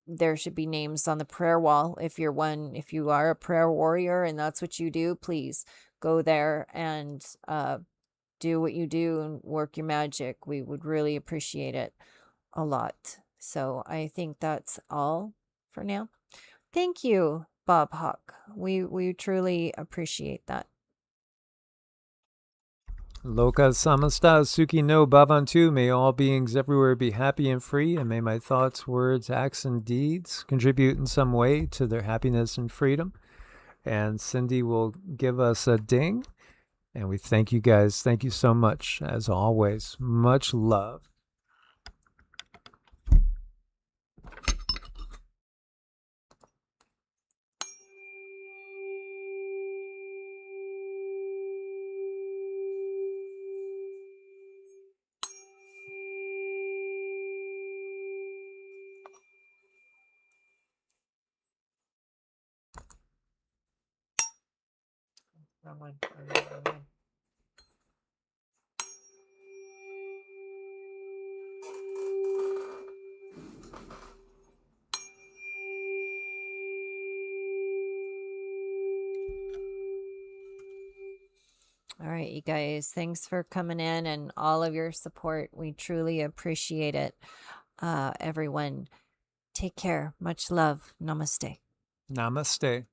There should be names on the prayer wall. If you are a prayer warrior and that's what you do, please go there and do what you do and work your magic. We would really appreciate it a lot. So I think that's all for now. Thank you, Bob Hawk. We truly appreciate that. Loka samasta suki no bhavantu. May all beings everywhere be happy and free, and may my thoughts, words, acts, and deeds contribute in some way to their happiness and freedom. And Cindy will give us a ding. And we thank you guys. Thank you so much, as always. Much love. Wrong one. All right, you guys, thanks for coming in and all of your support. We truly appreciate it. Everyone, take care. Much love. Namaste. Namaste.